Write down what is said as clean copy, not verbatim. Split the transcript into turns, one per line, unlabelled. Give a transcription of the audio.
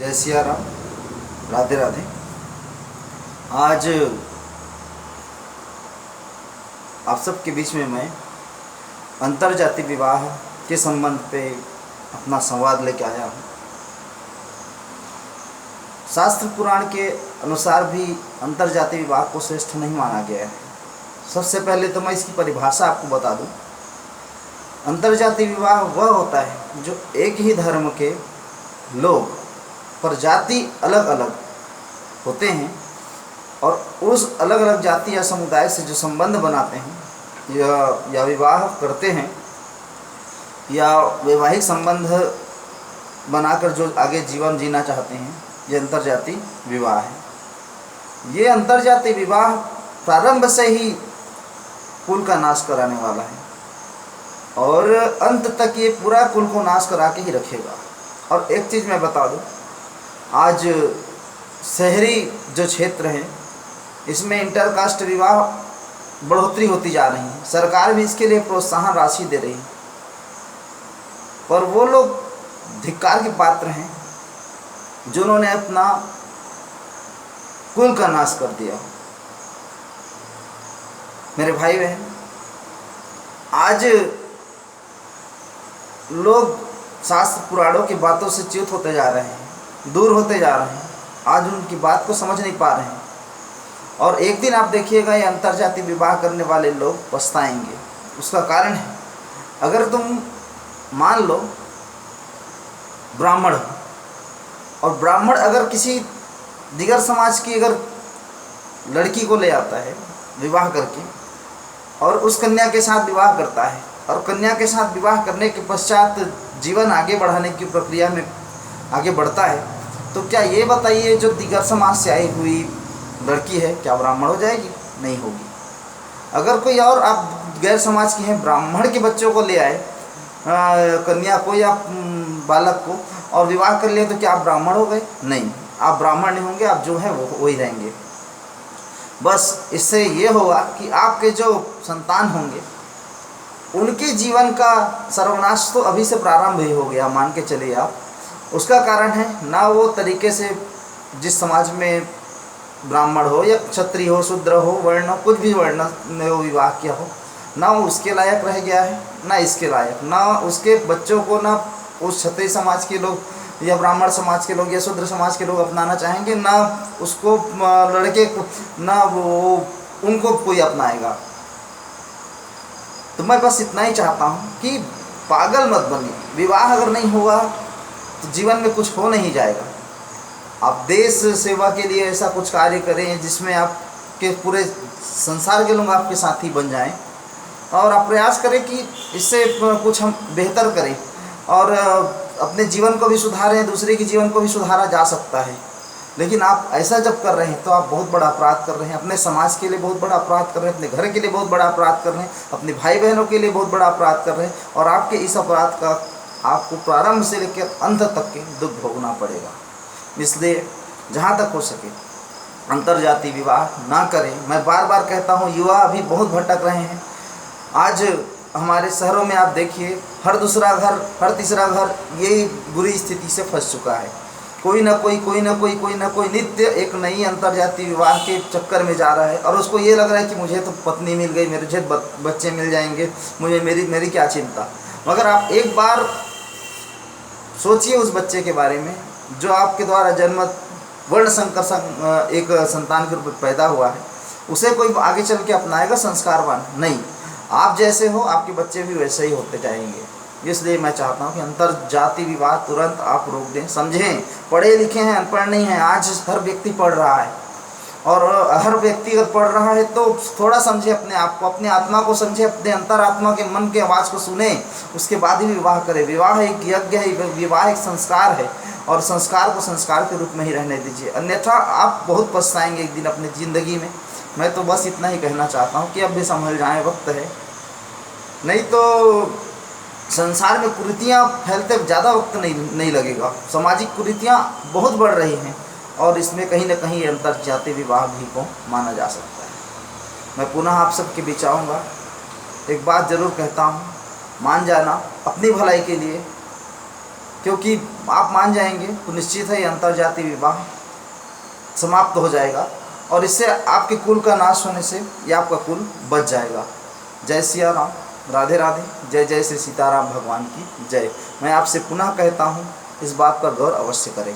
जय सिया राम। राधे राधे। आज आप सबके बीच में मैं अंतरजातीय विवाह के संबंध पे अपना संवाद लेके आया हूँ। शास्त्र पुराण के अनुसार भी अंतरजातीय विवाह को श्रेष्ठ नहीं माना गया है। सबसे पहले तो मैं इसकी परिभाषा आपको बता दूँ। अंतरजातीय विवाह वह होता है जो एक ही धर्म के लोग पर जाति अलग अलग होते हैं और उस अलग अलग जाति या समुदाय से जो संबंध बनाते हैं या विवाह करते हैं या वैवाहिक संबंध बनाकर जो आगे जीवन जीना चाहते हैं, ये अंतरजातीय विवाह है। ये अंतरजातीय विवाह प्रारंभ से ही कुल का नाश कराने वाला है और अंत तक ये पूरा कुल को नाश करा के ही रखेगा। और एक चीज़ मैं बता दूं, आज शहरी जो क्षेत्र हैं इसमें इंटरकास्ट विवाह बढ़ोतरी होती जा रही है। सरकार भी इसके लिए प्रोत्साहन राशि दे रही है, पर वो लोग धिक्कार के पात्र हैं जिन्होंने अपना कुल का नाश कर दिया। मेरे भाई बहन, आज लोग शास्त्र पुराणों की बातों से च्युत होते जा रहे हैं, दूर होते जा रहे हैं, आज उनकी बात को समझ नहीं पा रहे हैं। और एक दिन आप देखिएगा ये अंतरजातीय विवाह करने वाले लोग पछताएंगे। उसका कारण है, अगर तुम मान लो ब्राह्मण हो और ब्राह्मण अगर किसी दिगर समाज की अगर लड़की को ले आता है विवाह करके और उस कन्या के साथ विवाह करता है और कन्या के साथ विवाह करने के पश्चात जीवन आगे बढ़ाने की प्रक्रिया में आगे बढ़ता है, तो क्या ये बताइए जो दिगर समाज से आई हुई लड़की है क्या ब्राह्मण हो जाएगी? नहीं होगी। अगर कोई और आप गैर समाज की हैं, ब्राह्मण के बच्चों को ले आए, कन्या को या बालक को, और विवाह कर लिए, तो क्या आप ब्राह्मण हो गए? नहीं, आप ब्राह्मण नहीं होंगे, आप जो हैं वो वही रहेंगे। बस इससे ये होगा कि आपके जो संतान होंगे उनके जीवन का सर्वनाश तो अभी से प्रारंभ ही हो गया, मान के चलिए आप। उसका कारण है ना वो तरीके से जिस समाज में ब्राह्मण हो या क्षत्रिय हो, शूद्र हो, वर्ण हो, कुछ भी वर्ण में वो विवाह किया हो, ना वो उसके लायक रह गया है ना इसके लायक, ना उसके बच्चों को ना उस क्षत्रिय समाज के लोग या ब्राह्मण समाज के लोग या शूद्र समाज के लोग अपनाना चाहेंगे, ना उसको लड़के को, ना वो उनको कोई अपनाएगा। तो मैं बस इतना ही चाहता हूँ कि पागल मत बनिए। विवाह अगर नहीं होगा तो जीवन में कुछ हो नहीं जाएगा। आप देश सेवा के लिए ऐसा कुछ कार्य करें जिसमें आपके पूरे संसार के लोग आपके साथी बन जाएं, और आप प्रयास करें कि इससे कुछ हम बेहतर करें और अपने जीवन को भी सुधारें, दूसरे के जीवन को भी सुधारा जा सकता है। लेकिन आप ऐसा जब कर रहे हैं तो आप बहुत बड़ा अपराध कर रहे हैं, अपने समाज के लिए बहुत बड़ा अपराध कर रहे हैं, अपने घर के लिए बहुत बड़ा अपराध कर रहे हैं, अपने भाई बहनों के लिए बहुत बड़ा अपराध कर रहे हैं, और आपके इस अपराध का आपको प्रारंभ से लेकर अंत तक के दुख भोगना पड़ेगा। इसलिए जहाँ तक हो सके अंतरजातीय विवाह ना करें। मैं बार बार कहता हूँ, युवा अभी बहुत भटक रहे हैं। आज हमारे शहरों में आप देखिए, हर दूसरा घर, हर तीसरा घर यही बुरी स्थिति से फंस चुका है। कोई ना कोई नित्य एक नई अंतरजातीय विवाह के चक्कर में जा रहा है और उसको ये लग रहा है कि मुझे तो पत्नी मिल गई, मुझे बच्चे मिल जाएंगे, मुझे मेरी क्या चिंता। मगर आप एक बार सोचिए उस बच्चे के बारे में जो आपके द्वारा जन्मत वर्ण संकर एक संतान के रूप में पैदा हुआ है। उसे कोई आगे चल के अपनाएगा संस्कारवान? नहीं। आप जैसे हो आपके बच्चे भी वैसे ही होते जाएंगे। इसलिए मैं चाहता हूँ कि अंतरजातीय विवाह तुरंत आप रोक दें। समझें, पढ़े लिखे हैं, अनपढ़ नहीं हैं। आज हर व्यक्ति पढ़ रहा है और हर व्यक्ति अगर पढ़ रहा है तो थोड़ा समझे अपने आप को, अपनी आत्मा को समझे, अपने अंतरात्मा के मन के आवाज़ को सुने, उसके बाद ही विवाह करें। विवाह एक यज्ञ है, विवाह एक संस्कार है और संस्कार को संस्कार के रूप में ही रहने दीजिए, अन्यथा आप बहुत पछताएंगे एक दिन अपनी ज़िंदगी में। मैं तो बस इतना ही कहना चाहता हूँ कि अब भी संभल जाएं, वक्त है, नहीं तो संसार में कुरीतियाँ फैलते ज़्यादा वक्त नहीं लगेगा। सामाजिक कुरीतियाँ बहुत बढ़ रही हैं और इसमें कहीं ना कहीं अंतरजातीय विवाह भी को माना जा सकता है। मैं पुनः आप सबके बीच आऊँगा। एक बात ज़रूर कहता हूँ, मान जाना अपनी भलाई के लिए क्योंकि आप मान जाएंगे तो निश्चित है ये अंतर्जातीय विवाह समाप्त हो जाएगा और इससे आपके कुल का नाश होने से ये आपका कुल बच जाएगा। जय सिया राम, राधे राधे, जय जय श्री सीताराम भगवान की जय। मैं आपसे पुनः कहता हूँ इस बात पर गौर अवश्य करें।